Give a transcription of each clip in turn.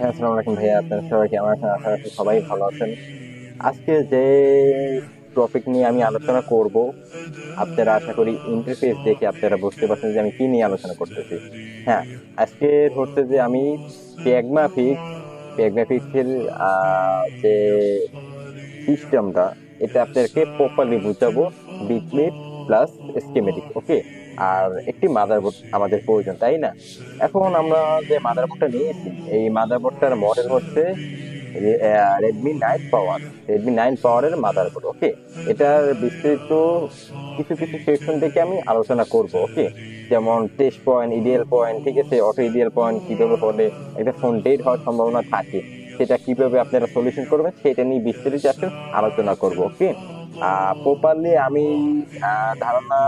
হ্যাঁ, আসসালামু আলাইকুম ভাইয়া। আপনারা সবাই কেমন আছেন? আশা রাখি সবাই ভালো আছেন। আজকে যে টপিক নিয়ে আমি আলোচনা করব, আপনারা আশা করি ইন্টারফেস দেখে আপনারা বুঝতে পারছেন যে আমি কি নিয়ে আলোচনা করতেছি। হ্যাঁ, আজকের হচ্ছে যে আমি প্র্যাগম্যাফিক্স প্র্যাগম্যাফিক্সের যে সিস্টেমটা, এটা আপনাদেরকে প্রপারলি বুঝাবো। বিটম্যাপ প্লাস স্কিমেটিক, ওকে। আর একটি মাদারবোর্ড আমাদের প্রয়োজন, তাই না? এখন আমরা যে মাদারবোর্ডটা নিয়েছি, এই মাদারবোর্ডটার মডেল হচ্ছে রেডমি 9 পাওয়ারের মাদারবোর্ড, ওকে। এটার বিস্তারিত কিছু কিছু সেকশন থেকে আমি আলোচনা করব, ওকে। যেমন টেস্ট পয়েন্ট, ইডিএল পয়েন্ট, ঠিক আছে, অটো ইডিএল পয়েন্ট কিভাবে হলে একটা ফোন ডেড হওয়ার সম্ভাবনা থাকে, সেটা কিভাবে আপনারা সলিউশন করবেন, সেটা নিয়ে বিস্তারিত আজকে আলোচনা করব, ওকে। প্রপারলি আমি ধারণা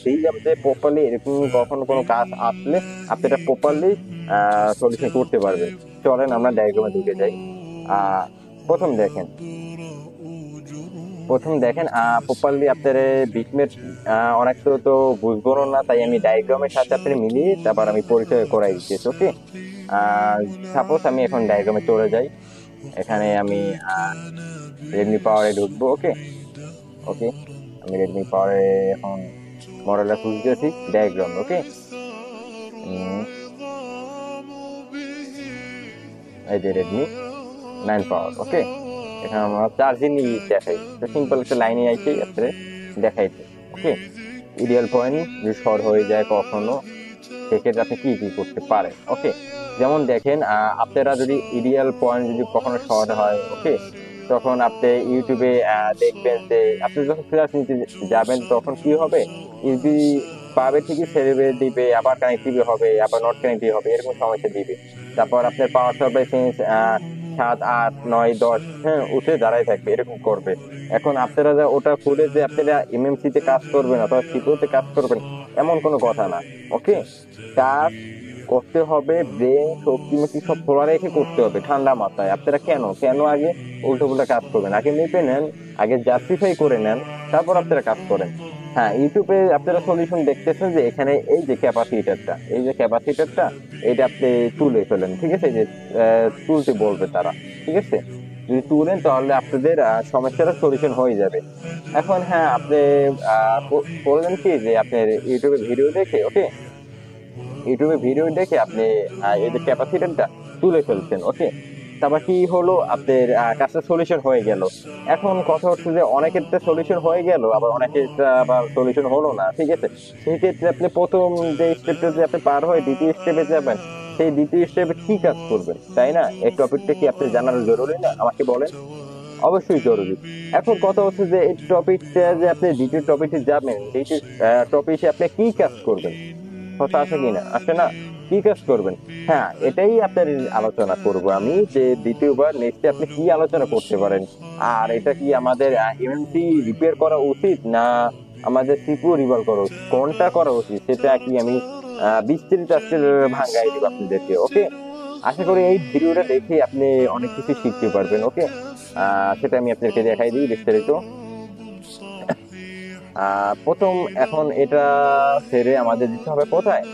দিলাম যে প্রপারলি এরকম কখনো কোনো কাজ আসলে আপনারা প্রপারলি সলিউশন করতে পারবেন। চলেন আমরা ডায়াগ্রামে ঢুকে যাই। আহ প্রথম দেখেন প্রথম দেখেন প্রপারলি আপনার বিটমেট অনেক তো বুঝবো না, তাই আমি ডায়াগ্রামের সাথে আপনার মিলিয়ে তারপর আমি পরিচয় করাই দিচ্ছি, ওকে। সাপোজ আমি এখন ডায়াগ্রামে চলে যাই। এখানে আমি রেডমি পাওয়ারে ঢুকবো, ওকে। ওকে, আমি রেডমি পাওয়ারে এখন মডেলটা খুঁজতেছি, ডায়াগ্রাম, ওকে। এই যে রেডমি 9 পাওয়ার, ওকে। এখানে আমরা চার্জিং দেখাই, তো সিম্পল একটা লাইনে আইছে আপনার দেখাইছে, ওকে। ইডিয়াল পয়েন্ট যদি শর্ট হয়ে যায় কখনো, সেক্ষেত্রে আপনি কি কি করতে পারেন, ওকে। যেমন দেখেন, আপনারা যদি ইডিয়াল পয়েন্ট যদি কখনো শর্ট হয়, ওকে, তখন আপনি ইউটিউবে দেখবেন যে আপনি যখন ক্লাস নিতে যাবেন তখন কি হবে, ইউবি পাবে ঠিকই, ছেড়ে দিবে, আবার কানেক্টিভ হবে, আবার নট কানেক্টিভ হবে, এরকম সমস্যা দিবে। তারপর আপনার পাওয়ার সাপ্লাই চেঞ্জ 7, 8, 9, 10, হ্যাঁ, উঠে দাঁড়ায় থাকবে, এরকম করবে। এখন আপনারা ওটা খুলে যে আপনারা এমএমসি তে কাজ করবেন অথবা সিপিইউ তে কাজ করবেন, এমন কোনো কথা না, ওকে। কাজ করতে হবে ব্রেন শক্তিমতি সব খোলা রেখে করতে হবে, ঠান্ডা মাথায়। আপনারা কেন কেন আগে উল্টো পুল্টা কাজ করবেন? আগে মেপে নেন, আগে জাস্টিফাই করে নেন, তারপর আপনারা কাজ করেন। হ্যাঁ, ইউটিউবে আপনারা সলিউশন দেখতেছেন যে এখানে এই যে ক্যাপাসিটারটা এটা আপনি তুলে ফেলেন, ঠিক আছে, এই যে তুলতে বলবে তারা, ঠিক আছে। যদি তুলেন তাহলে আপনাদের সমস্যাটা সলিউশন হয়ে যাবে। এখন হ্যাঁ, আপনি করলেন কি যে আপনার ইউটিউবে ভিডিও দেখে আপনি এই যে ক্যাপাসিটরটা তুলে ফেলছেন, ওকে। তারপর কি হলো, আপনার কাজটা সলিউশন হয়ে গেল। এখন কথা হচ্ছে যে অনেকের তো সলিউশন হয়ে গেল, আবার অনেকের আবার সলিউশন হলো না, ঠিক আছে। সেই ক্ষেত্রে আপনি প্রথম যে স্টেপটা যে আপনি পার হয়ে দ্বিতীয় স্টেপে যাবেন, সেই দ্বিতীয় স্টেপে কি কাজ করবেন, তাই না? এই টপিকটা কি আপনি জানার জরুরি না? আমাকে বলেন। অবশ্যই জরুরি। এখন কথা হচ্ছে যে এই টপিকটা যে আপনি দ্বিতীয় টপিকে যাবেন, দ্বিতীয় টপিকে আপনি কি কাজ করবেন, কথা আসে কিনা? আসে না? কি কাজ করবেন? হ্যাঁ, এটাই আপনার আলোচনা করব আমি, যে দ্বিতীয়বার নেক্সটে আপনি কি আলোচনা করতে পারেন। আর এটা কি আমাদের এমএমসি রিপেয়ার করা উচিত, না আমাদের সিপিইউ রিভলভ করা উচিত, কোনটা করা উচিত, সেটা কি আমি বিস্তারিত আজকে ভাঙাই দিব আপনাদেরকে, ওকে। আশা করি এই ভিডিওটা দেখে আপনি অনেক কিছু শিখতে পারবেন, ওকে। সেটা আমি আপনাদেরকে দেখাই দিই বিস্তারিত। প্রথম, এখন এটা ছেড়ে আমাদের দিতে হবে কোথায়?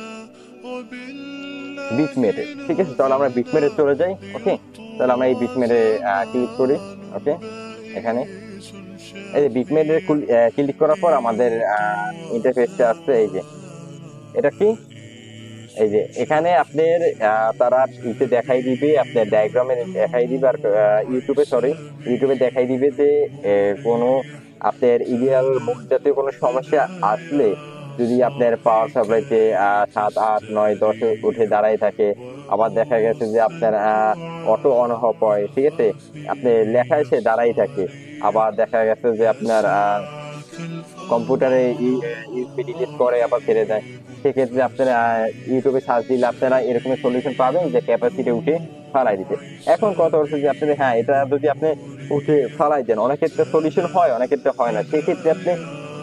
বিটমেটে, ঠিক আছে। তাহলে আমরা বিটমেটে চলে যাই, ওকে। তাহলে আমরা এই বিটমেটে ক্লিক করি, ওকে। এখানে এই যে বিটমেটে ক্লিক করার পর আমাদের ইন্টারফেসটা আসছে, এই যে এটা কি, এই যে এখানে আপনার তারা ইতে দেখাই দিবে, আপনার ডায়াগ্রামে দেখাই দিবে, আর ইউটিউবে দেখাই দিবে যে কোনো আপনার ইডিয়াল মোড জাতীয় কোনো সমস্যা আসলে, যদি আপনার পাওয়ার সাপ্লাইতে 7, 8, 9, 10 উঠে দাঁড়ায় থাকে, আবার দেখা গেছে যে আপনার অটো অন অফ হয়, ঠিক আছে, আপনি লেখা এসে দাঁড়াই থাকে, আবার দেখা গেছে যে আপনার কম্পিউটারে ইউএসবি ডিলিট করে আবার ছেড়ে দেয়, সেক্ষেত্রে আপনারা ইউটিউবে সার্চ দিলে আপনারা এরকম সলিউশন পাবেন যে ক্যাপাসিটি উঠে ফালাই দিতে। এখন কথা হচ্ছে যে আপনাদের, হ্যাঁ, এটা যদি আপনি উঠে ফালাই দেন, অনেক ক্ষেত্রে সলিউশন হয়, অনেক ক্ষেত্রে হয় না, সেক্ষেত্রে আপনি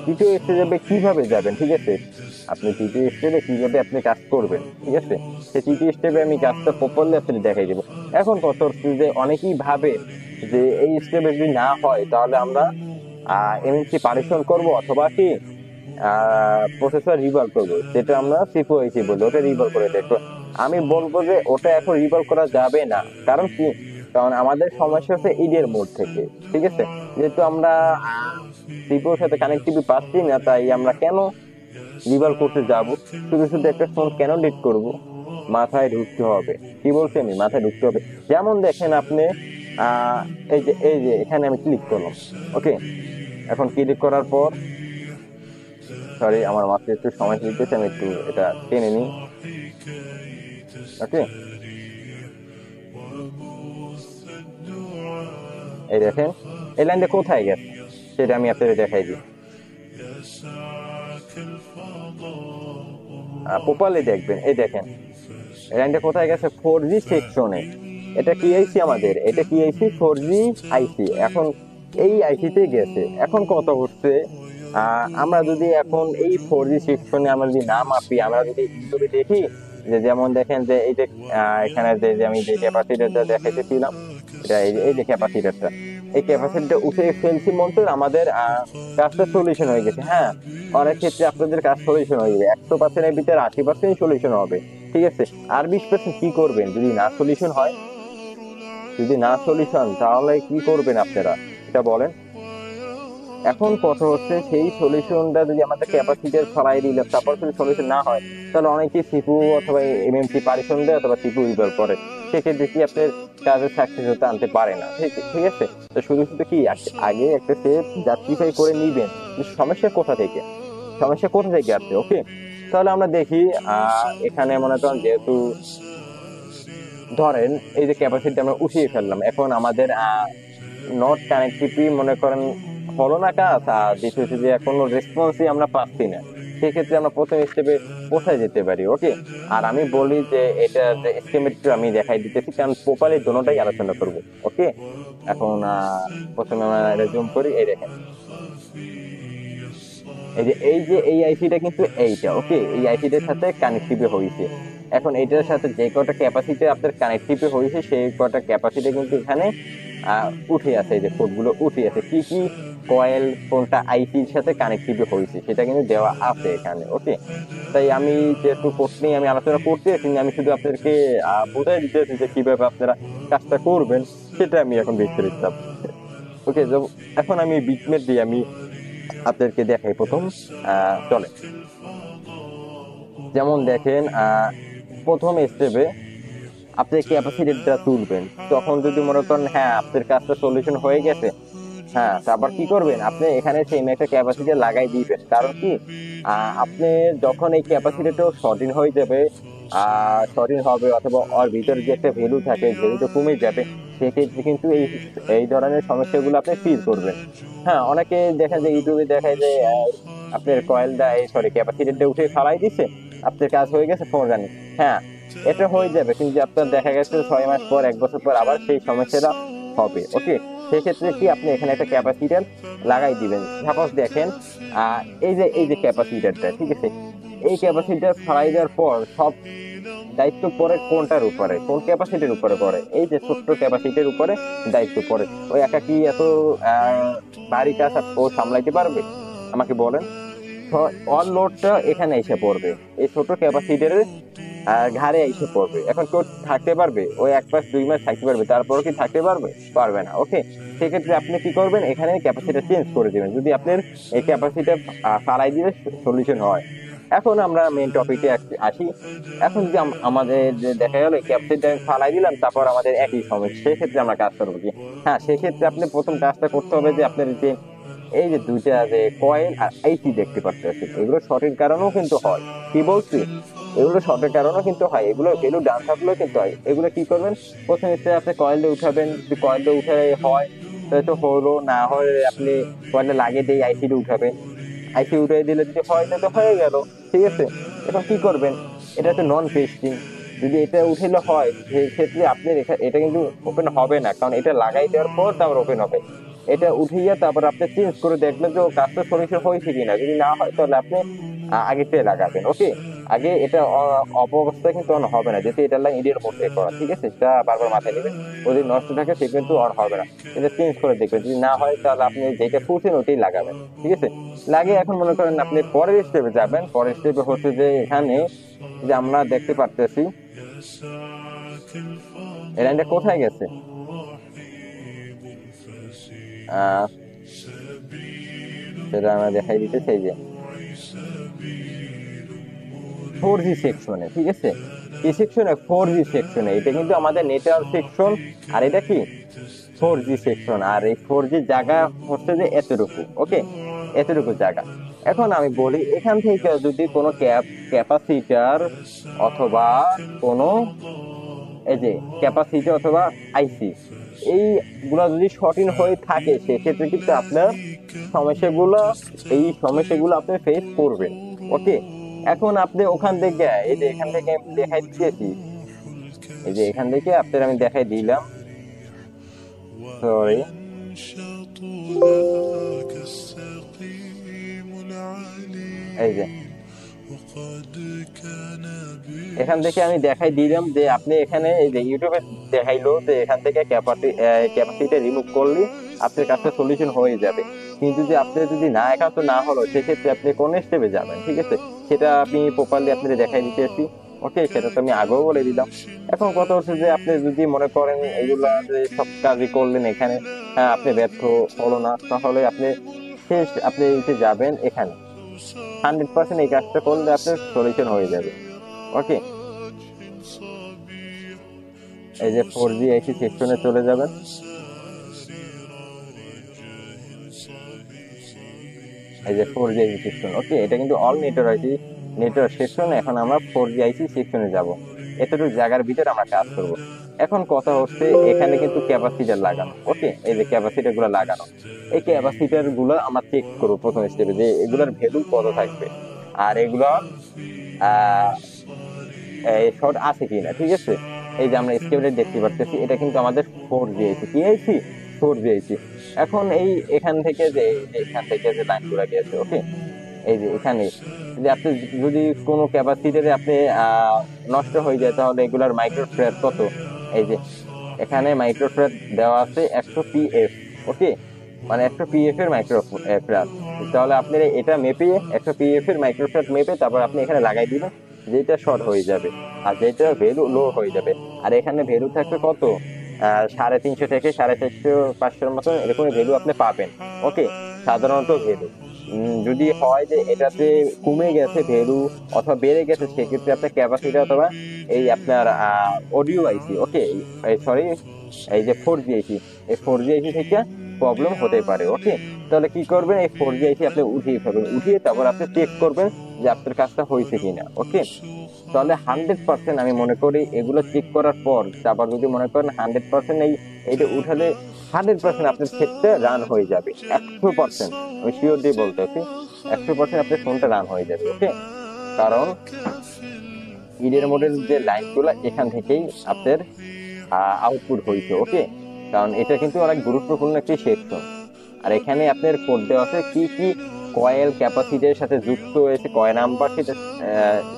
তৃতীয় স্টেপে কিভাবে যাবেন, ঠিক আছে। আপনি তৃতীয় স্টেপে কিভাবে আপনি কাজ করবেন, ঠিক আছে। সেই তৃতীয় স্টেপে আমি কাজটা প্রপারলি আপনি দেখাই দেবো। এখন কথা হচ্ছে যে অনেকেই ভাবে যে এই স্টেপে যদি না হয় তাহলে আমরা এমএমসি পারিশন করব, অথবা কি প্রসেসর রিভলভ করবো, যেটা আমরা সিপিইউ বলি, ওটা রিভলভ করে দেখবো। আমি বলবো যে ওটা এখন রিভলভ করা যাবে না। কারণ কি, কারণ আমাদের সমস্যা হচ্ছে ঈদের মোড থেকে, ঠিক আছে। যেহেতু আমরা সিপিইউর সাথে কানেক্টিভিটি পাচ্ছি না, তাই আমরা কেন রিভলভ করতে যাব? শুধু শুধু একটা ফোন কেন ডিট করব? মাথায় ঢুকতে হবে। কি বলছি আমি, মাথায় ঢুকতে হবে। যেমন দেখেন আপনি আহ এই যে এখানে আমি ক্লিক করলাম, ওকে। এখন ক্লিক করার পর, সরি আমার মাথায় একটু সময় দিতেছে, আমি একটু এটা টেনে নিই, ওকে। এই দেখেন এই লাইনটা কোথায় গেছে সেটা আমি আপনাদের দেখাই দিই, প্রপারলি দেখবেন। এই দেখেন এই লাইনটা কোথায় গেছে, 4G সেকশনে। এটা কি আইসি আমাদের, এটা কি আইসি, 4G আইসি। এখন এই আইসিতে গেছে। এখন কথা হচ্ছে আমরা যদি এখন এই 4G সেকশনে আমরা যদি না মাপি, আমরা যদি ইউটিউবে দেখি যে, যেমন দেখেন যে এই যে এখানে যে আমি যে ক্যাপাসিটারটা দেখাইতেছিলাম, এটা এই যে ক্যাপাসিটারটা, এই ক্যাপাসিটিটা উঠে ফেলছি মতো আমাদের কাজটা সলিউশন হয়ে গেছে। হ্যাঁ, অনেক ক্ষেত্রে আপনাদের কাজ সলিউশন হয়ে যাবে, 100%-এর ভিতরে 80% সলিউশন হবে, ঠিক আছে। আর 20% কি করবেন যদি না সলিউশন হয়? যদি না সলিউশন, তাহলে কি করবেন আপনারা এটা বলেন। এখন কথা হচ্ছে সেই সলিউশনটা যদি আমাদের ক্যাপাসিটার ছড়াই দিলে, তারপর যদি সলিউশন না হয়, তাহলে অনেকেই সিপিইউ অথবা এমএমসি পারিশন দেয় অথবা সিপিইউ রিভলভ করে। সেক্ষেত্রে কি আপনার কাজের সাকসেস হতে আনতে পারে না, ঠিক আছে। তো শুধু শুধু কি আগে একটা স্টেপ জাস্টিফাই করে নিবেন সমস্যা কোথা থেকে, সমস্যা কোথা থেকে আসছে, ওকে। তাহলে আমরা দেখি এখানে মনে করেন যেহেতু ধরেন এই যে ক্যাপাসিটি আমরা উঠিয়ে ফেললাম, এখন আমাদের নট কানেক্টিভিটি মনে করেন হলো না কাজ, আর দ্বিতীয় হচ্ছে যে এখনো রেসপন্সই আমরা পাচ্ছি না। সেক্ষেত্রে আমরা প্রথম স্টেপে কোথায় যেতে পারি, ওকে। আর আমি বলি যে এটা এস্টিমেটটা আমি দেখাই দিতেছি, কারণ প্রপারলি দুটোটাই আলোচনা করবো, ওকে। এখন প্রথমে আমরা এটা জুম করি, এই দেখেন এই যে এই আইসিটা কিন্তু এইটা, ওকে। এই আইসিটার সাথে কানেক্টিভ হয়েছে। এখন এইটার সাথে যে কটা ক্যাপাসিটি আপনার কানেক্টিভ হয়েছে, সেই কটা ক্যাপাসিটি কিন্তু এখানে উঠে আছে। এই যে কোডগুলো উঠে আছে, কি কি কয়েল কোনটা আইসির সাথে কানেক্টিভ হয়েছে সেটা কিন্তু দেওয়া আছে এখানে, ওকে। তাই আমি যেহেতু কোড নিয়ে আমি আলোচনা করতেছি, আমি শুধু আপনাদেরকে বোঝাই দিতেছি যে কিভাবে আপনারা কাজটা করবেন, সেটা আমি এখন বিস্তারিত, ওকে। এখন আমি বিটমেট দিয়ে আমি আপনাদেরকে দেখাই প্রথম, চলে। যেমন দেখেন প্রথম স্টেপে আপনি ক্যাপাসিটিটা তুলবেন, তখন যদি মনে করেন হ্যাঁ আপনার কাজটা সলিউশন হয়ে গেছে, হ্যাঁ তারপর কি করবেন, আপনি এখানে সেম একটা ক্যাপাসিটি লাগাই দিবেন। কারণ কি, আপনি যখন এই ক্যাপাসিটিটাও শর্টিং হয়ে যাবে, শর্টিং হবে অথবা ওর ভিতরে যে একটা ভ্যালু থাকে, ভ্যালুটা কমে যাবে, সেক্ষেত্রে কিন্তু এই এই ধরনের সমস্যাগুলো আপনি ফিল করবেন। হ্যাঁ, অনেকে দেখা যায় ইউটিউবে দেখায় যে আপনার কয়েলটা সরি ক্যাপাসিটিটা উঠে ফালাই দিচ্ছে, আপনার কাজ হয়ে গেছে, ফোন রানিং। হ্যাঁ, এটা হয়ে যাবে, কিন্তু আপনার দেখা গেছে 6 মাস পর 1 বছর পর আবার সেই সমস্যাটা হবে, ওকে। সেক্ষেত্রে কি আপনি এখানে একটা ক্যাপাসিটার লাগাই দিবেন। সাপোজ দেখেন এই যে ক্যাপাসিটারটা, ঠিক আছে, এই ক্যাপাসিটার ফালাই দেওয়ার পর সব দায়িত্ব পড়ে কোনটার উপরে, কোন ক্যাপাসিটির উপরে পড়ে, এই যে ছোট্ট ক্যাপাসিটির উপরে দায়িত্ব পড়ে। ওই একা কি এত ভারী কাজ ও সামলাইতে পারবে, আমাকে বলেন। অল লোডটা এখানে এসে পড়বে, এই ছোট ক্যাপাসিটির ঘাড়ে এসে পড়বে। এখন কেউ থাকতে পারবে? ওই 1 মাস 2 মাস থাকতে পারবে, তারপরও কি থাকতে পারবে? পারবে না, ওকে। সেক্ষেত্রে আপনি কি করবেন, এখানে ক্যাপাসিটি চেঞ্জ করে দিবেন, যদি আপনার এই ক্যাপাসিটি ফালাই দিলে সলিউশন হয়। এখন আমরা মেইন টপিকে আসি। এখন যদি আমাদের যে দেখা গেল ক্যাপাসিটি ফালাই দিলাম, তারপর আমাদের একই সমস্যা, সেক্ষেত্রে আমরা কাজ করবো কি? হ্যাঁ, সেক্ষেত্রে আপনি প্রথম কাজটা করতে হবে যে আপনার যে এই যে দুইটা যে কয়েল আর আইসি দেখতে পাচ্ছেন, এগুলো শর্টের কারণেও কিন্তু হয়। কি বলছি, এগুলো শর্টের কারণেও কিন্তু হয়, এগুলো ভ্যালু ডাউন থাকলেও কিন্তু হয়। এগুলো কি করবেন, প্রথম স্টেপে আপনি কয়েলটা উঠাবেন, যদি কয়েলটা উঠে হয় তাহলে তো হলো, না হয় আপনি কয়েলটা লাগিয়ে দিয়ে আইসিটা উঠাবেন, আইসি উঠে দিলে যদি হয় তাহলে তো হয়ে গেল, ঠিক আছে। এখন কি করবেন, এটা তো নন পেস্টিং, যদি এটা উঠেলে হয় সেক্ষেত্রে আপনি এটা কিন্তু ওপেন হবে না, কারণ এটা লাগাই দেওয়ার পর তারপর ওপেন হবে। এটা উঠিয়ে তারপর আপনি চেঞ্জ করে দেখবেন যে কাজটা সলিউশন হয়েছে কিনা, যদি না হয় তাহলে আপনি আগেরটাই লাগাবেন, ওকে। আগে এটা অফ অবস্থায় কিন্তু অন হবে না, যেহেতু এটা লাইন ইডিয়ার মধ্যে করা, ঠিক আছে। এটা বারবার মাথায় নেবেন, যদি নষ্ট থাকে সে কিন্তু অন হবে না। এটা চেঞ্জ করে দেখবেন, যদি না হয় তাহলে আপনি যেটা খুঁজছেন ওটাই লাগাবেন, ঠিক আছে। লাগিয়ে এখন মনে করেন আপনি পরের স্টেপে যাবেন। পরের স্টেপে হচ্ছে যে এখানে যে আমরা দেখতে পারতেছি এই লাইনটা কোথায় গেছে? সেটা আমরা দেখাই দিতেছি। এই যে 4G সেকশনে, ঠিক আছে, কি সেকশনে? 4G সেকশনে। এটা কিন্তু আমাদের নেটওয়ার্ক সেকশন, আর এটা কি 4G সেকশন। আর এই 4G জায়গা হচ্ছে যে এতটুকু, ওকে, এতটুকু জায়গা। এখন আমি বলি, এখান থেকে যদি কোনো ক্যাপাসিটার অথবা কোনো এই যে ক্যাপাসিটি অথবা আইসি এইগুলা যদি সঠিক হয়ে থাকে, সেক্ষেত্রে কিন্তু আপনার সমস্যাগুলো এই সমস্যাগুলো আপনি ফেস করবেন, ওকে। এখন আপনি ওখান থেকে, এই যে এখান থেকে আমি দেখাই দিয়েছি, এই যে এখান থেকে আপনার আমি দেখাই দিলাম, সরি, এই যে এখান থেকে আমি দেখাই দিলাম যে আপনি এখানে এই যে ইউটিউবে দেখাইলো যে এখান থেকে ক্যাপাসিটি রিমুভ করলে আপনার কাছে সলিউশন হয়ে যাবে। কিন্তু যে আপনি যদি না একান্ত না হলো, সেক্ষেত্রে আপনি কোন স্টেপে যাবেন, ঠিক আছে, সেটা আমি প্রপারলি আপনাদের দেখাই দিতেছি, ওকে। সেটা তো আমি আগেও বলে দিলাম। এখন কথা হচ্ছে যে আপনি যদি মনে করেন এইগুলা যে সব কাজই করলেন এখানে, হ্যাঁ, আপনি ব্যর্থ হলো না, তাহলে আপনি শেষ আপনি যাবেন এখানে 100% এই কাজটা করলে আপনার সলিউশন হয়ে যাবে, ওকে। এই যে 4G আইসি সেকশনে চলে যাবেন। এই যে 4G আইসি সেকশন, ওকে। এটা কিন্তু অল নেটওয়ার্ক সেকশন। এখন আমরা 4G আইসি সেকশনে যাব। এতটুকু জায়গার ভিতরে আমরা কাজ করব। এখন কথা হচ্ছে এখানে কিন্তু ক্যাপাসিটার লাগানো, ওকে। এই যে ক্যাপাসিটার গুলো লাগানো, এই ক্যাপাসিটার গুলো আমরা চেক করবো প্রথম স্টেপে যে এগুলোর ভ্যালু কত থাকবে, আর এগুলো শর্ট আছে কিনা, ঠিক আছে। এই যে আমরা স্কেপটা দেখতে পাচ্ছি, এটা কিন্তু আমাদের 4G আইসি, কি আইসি? 4G আইসি। এখন এই এখান থেকে যে এখান থেকে যে লাইন গুলা গেছে, ওকে, এই যে এখানে যে আপনি যদি কোনো ক্যাপাসিটারে আপনি নষ্ট হয়ে যায়, তাহলে এগুলার মাইক্রোফ্যারাড কত? এই যে এখানে মাইক্রোফ্যারাড দেওয়া আছে 100 PF, ওকে, মানে 100 PF এর মাইক্রোফ্যারাড। তাহলে আপনি এটা মেপে 100 PF এর মাইক্রোফ্যারাড মেপে তারপর আপনি এখানে লাগাই দিবেন, যেটা শর্ট হয়ে যাবে আর যেটা ভ্যালু লো হয়ে যাবে। আর এখানে ভ্যালু থাকবে কত? 350 থেকে 450, 500 মতো এরকম ভ্যালু আপনি পাবেন, ওকে, সাধারণত ভ্যালু। যদি হয় যে এটাতে কমে গেছে ভ্যালু অথবা বেড়ে গেছে, সেক্ষেত্রে আপনার ক্যাপাসিটি অথবা এই আপনার অডিও আইসি, ওকে, সরি, এই যে 4G আইসি, এই 4G আইসি থেকে প্রবলেম হতে পারে, ওকে। তাহলে কি করবেন? এই 4G আইসি আপনি উঠিয়ে ফেলবেন, উঠিয়ে তারপর আপনি চেক করবেন যে আপনার কাজটা হয়েছে কিনা, ওকে। তাহলে 100% আমি মনে করি এগুলো চেক করার পর তারপর যদি মনে করেন 100% এইটা উঠালে 100% আপনার ক্ষেত্রে রান হয়ে যাবে, 100%। আমি শিওর দিয়ে বলতেছি 100% আপনার ফোনটা রান হয়ে যাবে, ওকে। কারণ ইডের মোডের যে লাইনগুলো এখান থেকেই আপনার আউটপুট হয়েছে, ওকে। কারণ এটা কিন্তু অনেক গুরুত্বপূর্ণ একটি সেকশন। আর এখানে আপনার কোড দেওয়া আছে কি কি কয়েল ক্যাপাসিটির সাথে যুক্ত হয়েছে, কয় নাম্বার, সেটা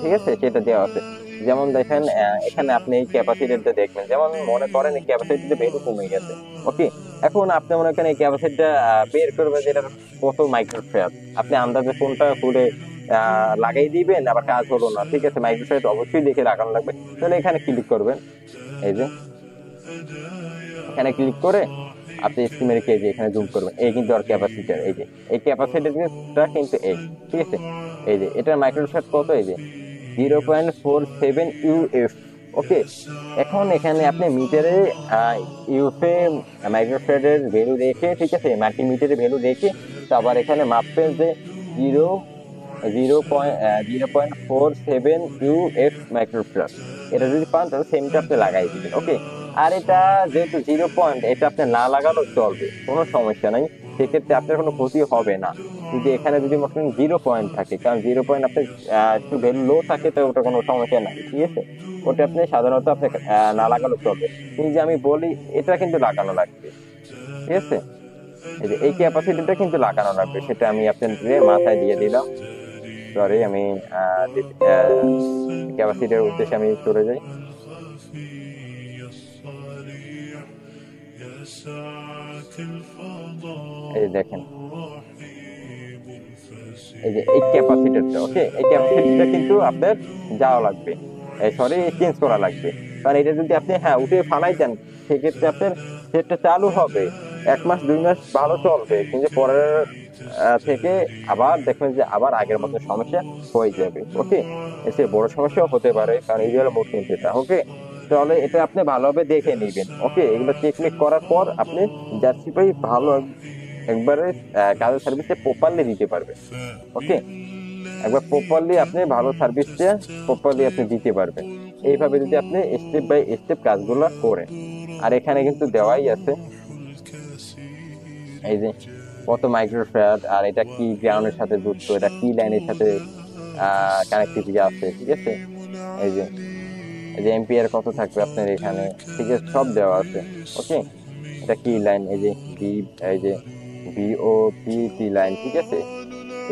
ঠিক আছে, সেটা দেওয়া আছে। যেমন দেখেন এখানে আপনি এই ক্যাপাসিটিটা দেখবেন, যেমন মনে করেন এই ক্যাপাসিটিতে ভ্যালু কমে গেছে, ওকে। এখন আপনি মনে করেন এই ক্যাপাসিটিটা বের করবেন যে এটার কত মাইক্রোফ্যারাড, আপনি আন্দাজে কোনটা খুলে লাগাই দিবেন, আবার কাজ হলো না, ঠিক আছে, মাইক্রোফ্যারাড অবশ্যই দেখে লাগানো লাগবে। তাহলে এখানে ক্লিক করবেন, এই যে এখানে ক্লিক করে আপনি স্কিমের কেজি এখানে জুম করবেন, এই কিন্তু আর ক্যাপাসিটার, এই যে এই ক্যাপাসিটারটা কিন্তু এই, ঠিক আছে, এই যে এটার মাইক্রোফ্যারাড কত? এই যে 0.47 UF, ওকে। এখন এখানে আপনি মিটারে ইউএফে মাইক্রোফ্যারাডের ভ্যালু রেখে, ঠিক আছে, মাল্টিমিটারে ভ্যালু রেখে তারপর এখানে মাপবেন যে 0.47 UF মাইক্রোফ্যারাড। এটা যদি পান তাহলে সেমটা আপনি লাগাই দিবেন, ওকে। আর এটা যেহেতু 0 পয়েন্ট, এটা আপনি না লাগালেও চলবে, কোনো সমস্যা নাই, সেক্ষেত্রে আপনার কোনো ক্ষতি হবে না। যদি এখানে যদি মনে 0 পয়েন্ট থাকে, কারণ 0 পয়েন্ট আপনার একটু ভ্যালু লো থাকে, তো ওটা কোনো সমস্যা নাই, ঠিক আছে। ওটা আপনি সাধারণত আপনি না লাগালেও চলবে। কিন্তু যে আমি বলি এটা কিন্তু লাগানো লাগবে, ঠিক আছে। এই যে এই ক্যাপাসিটিটা কিন্তু লাগানো লাগবে, সেটা আমি আপনাদের মাথায় দিয়ে দিলাম। সরি, আমি ক্যাপাসিটির উদ্দেশ্যে আমি চলে যাই। এই দেখেন, এই যে এই ক্যাপাসিটরটা, ওকে, এই ক্যাপাসিটরটা কিন্তু আপনার যাওয়া লাগবে, সরি চেঞ্জ করা লাগবে। কারণ এটা যদি আপনি উঠে ফালাই দেন, সেক্ষেত্রে আপনার সেটটা চালু হবে 1 মাস 2 মাস ভালো চলবে, কিন্তু পরের থেকে আবার দেখবেন যে আবার আগের মতো সমস্যা হয়ে যাবে। ওকে, এতে বড় সমস্যাও হতে পারে, কারণ এই হলো মূল চিন্তাটা। ওকে, তাহলে এটা আপনি ভালোভাবে দেখে নেবেন। ওকে, এগুলো চেকমেক করার পর আপনি জার্সি পাই ভালো একবারে কাজের সার্ভিসে প্রপারলি দিতে পারবেন। ওকে, একবার প্রপারলি আপনি ভালো সার্ভিসটা প্রপারলি আপনি দিতে পারবেন, এইভাবে যদি আপনি স্টেপ বাই স্টেপ কাজগুলো করেন। আর এখানে কিন্তু দেওয়াই আছে এই যে কত মাইক্রোফ্যারাড, আর এটা কি গ্রাউন্ডের সাথে যুক্ত, এটা কি লাইনের সাথে কানেক্টিভিটি আছে, ঠিক আছে। এই যে এম্পিয়ার কত থাকবে আপনার এখানে, ঠিক আছে, সব দেওয়া আছে। ওকে, এটা কি লাইন, এই যে বি, এই যে বিওপিটি লাইন, ঠিক আছে।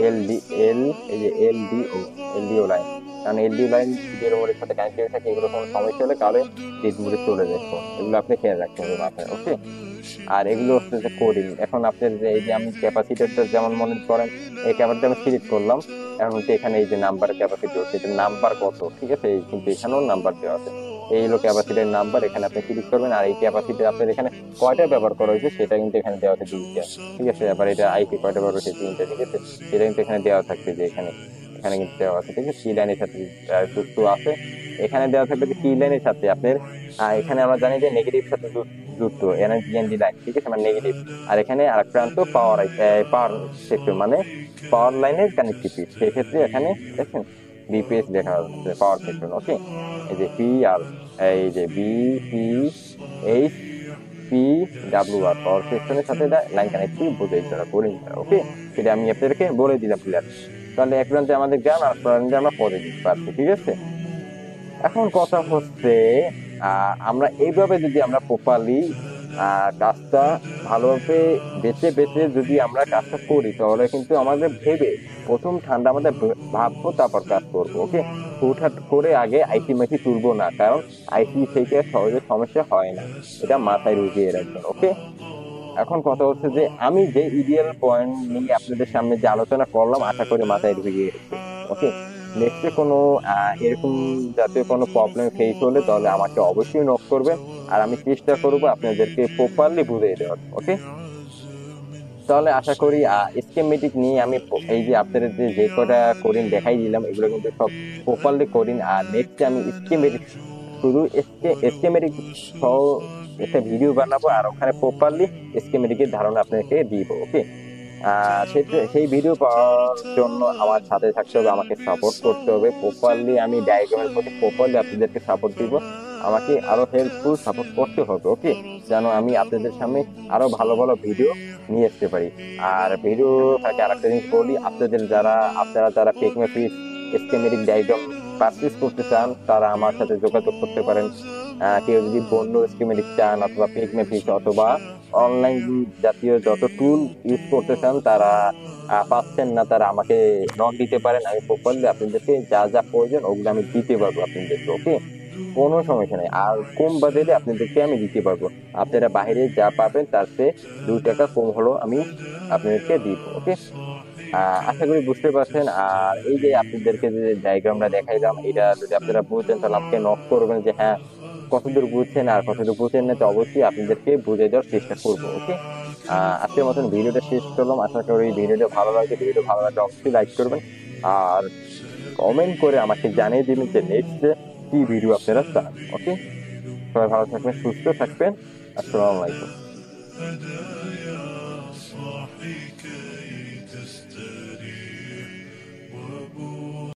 এল ডি এল, এই যে এলডিও লাইন, কারণ এলডিও লাইন যদি মোডের সাথে কানেক্টেড থাকে, এগুলো কোনো সমস্যা হলে তাহলে ডিড মোডে চলে যাবে। এগুলো আপনি খেয়াল রাখতে হবে মাথায়। ওকে, আর এগুলো হচ্ছে যে কোডিং। এখন আপনার যে এই যে আমি ক্যাপাসিটরটা যেমন মনে করেন, এই ক্যাপাসিটি আমি সিলেক্ট করলাম, এখন কিন্তু এখানে এই যে নাম্বার ক্যাপাসিটি হচ্ছে, এটা নাম্বার কত, ঠিক আছে, কিন্তু এখানেও নাম্বার দেওয়া আছে। এই হলো ক্যাপাসিটির নাম্বার, এখানে আপনি ক্লিক করবেন, আর এই ক্যাপাসিটি আপনার এখানে কয়টা ব্যবহার করা হয়েছে সেটা কিন্তু এখানে দেওয়া আছে 2টা, ঠিক আছে। আবার এটা আইপি কয়টা ব্যবহার হয়েছে 3টা, ঠিক আছে, সেটা কিন্তু এখানে দেওয়া থাকবে, যে এখানে এখানে কিন্তু দেওয়া আছে, ঠিক আছে। কি লাইনের সাথে যুক্ত আছে, এখানে দেওয়া থাকবে যে কি লাইনের সাথে আপনার, এখানে আমরা জানি যে নেগেটিভ সাথে যুক্ত এনএনজি লাইন, ঠিক আছে, মানে নেগেটিভ। আর এখানে আরেক প্রান্ত পাওয়ার সেক্টর, মানে পাওয়ার লাইনের কানেক্টিভিটি, সেক্ষেত্রে এখানে দেখেন বিপিএস লেখা আছে, পাওয়ার সেক্টর। ওকে, এই যে পি আর, এই যে বিপিএইচ পি ডাব্লিউ আর, পাওয়ার সেকশনের সাথে লাইন কানেক্টিভ বোঝাই তারা করে নিতে। ওকে, সেটা আমি আপনাদেরকে বলে দিলাম ক্লিয়ার। তাহলে এক প্রান্তে আমাদের গ্রাম, আর প্রান্তে আমরা পজিটিভ পাচ্ছি, ঠিক আছে। এখন কথা হচ্ছে আমরা এইভাবে যদি আমরা প্রপারলি কাজটা ভালোভাবে বেছে বেছে যদি আমরা কাজটা করি, তাহলে কিন্তু আমাদের ভেবে প্রথম ঠান্ডা আমাদের ভাববো, তারপর কাজ করবো। ওকে, হুটহাট করে আগে আইসি মাইসি তুলবো না, কারণ আইসি থেকে সহজে সমস্যা হয় না, এটা মাথায় ঢুকিয়ে রাখবেন। ওকে, এখন কথা হচ্ছে যে আমি যে ইডিয়াল পয়েন্ট নিয়ে আপনাদের সামনে যে আলোচনা করলাম, আশা করি মাথায় ঢুকে গিয়েছে। ওকে, নেক্সটে কোনো এরকম জাতীয় কোনো প্রবলেম ফেস হলে তাহলে আমাকে অবশ্যই নক করবেন, আর আমি চেষ্টা করবো আপনাদেরকে প্রপারলি বুঝিয়ে দেওয়ার। ওকে, তাহলে আশা করি স্কিমেটিক নিয়ে আমি এই যে আপনাদের যে কটা কোডিং দেখাই দিলাম, এগুলো কিন্তু সব প্রপারলি কোডিং। আর নেক্সটে আমি স্কিমেটিক, শুধু স্কিমেটিক সহ একটা ভিডিও বানাবো, আর ওখানে প্রপারলি স্কিমেটিকের ধারণা আপনাকে দিব। ওকে, সেই ভিডিও পাওয়ার জন্য আমার সাথে থাকতে হবে, আমাকে সাপোর্ট করতে হবে প্রপারলি। আমি ডায়াগ্রামের প্রতি প্রপারলি আপনাদেরকে সাপোর্ট দিব, আমাকে আরো হেল্পফুল সাপোর্ট করতে হবে। ওকে, যেন আমি আপনাদের সামনে আরো ভালো ভালো ভিডিও নিয়ে আসতে পারি। আর ভিডিও থাকে আরেকটা জিনিস বলি, আপনারা যারা টেকনোফিস স্কিমেটিক ডায়াগ্রাম পারচেজ করতে চান, তারা আমার সাথে যোগাযোগ করতে পারেন। কেউ যদি বন্য স্কিমেটিক চান, অথবা পেগমেফিস, অথবা অনলাইন জাতীয় যত টুল ইউজ করতে চান, তারা পাচ্ছেন না, তারা আমাকে নক দিতে পারেন। আমি প্রপারলি আপনাদেরকে যা যা প্রয়োজন ওগুলো আমি দিতে পারবো আপনাদেরকে। ওকে, কোনো সমস্যা নেই, আর কম বাজেটে আপনাদেরকে আমি দিতে পারবো। আপনারা বাইরে যা পাবেন তার চেয়ে 2 টাকা কম হলো আমি আপনাদেরকে দিব। ওকে, আশা করি বুঝতে পারছেন। আর এই যে আপনাদেরকে যে ডায়াগ্রামটা দেখাইলাম, এটা যদি আপনারা বুঝছেন তাহলে আমাকে নক করবেন যে হ্যাঁ কতদূর বুঝছেন, আর কতদূর বুঝছেন না, তো অবশ্যই আপনাদেরকে বুঝে দেওয়ার চেষ্টা করবো। ওকে, আজকের মতন ভিডিওটা শেষ করলাম, আশা করি ভিডিওটা ভালো লাগবে। ভিডিও ভালো লাগলে অবশ্যই লাইক করবেন, আর কমেন্ট করে আমাকে জানিয়ে দিবেন যে নেক্সট কি ভিডিও আপনারা চান। ওকে, সবাই ভালো থাকবেন, সুস্থ থাকবেন, আসসালামু আলাইকুম।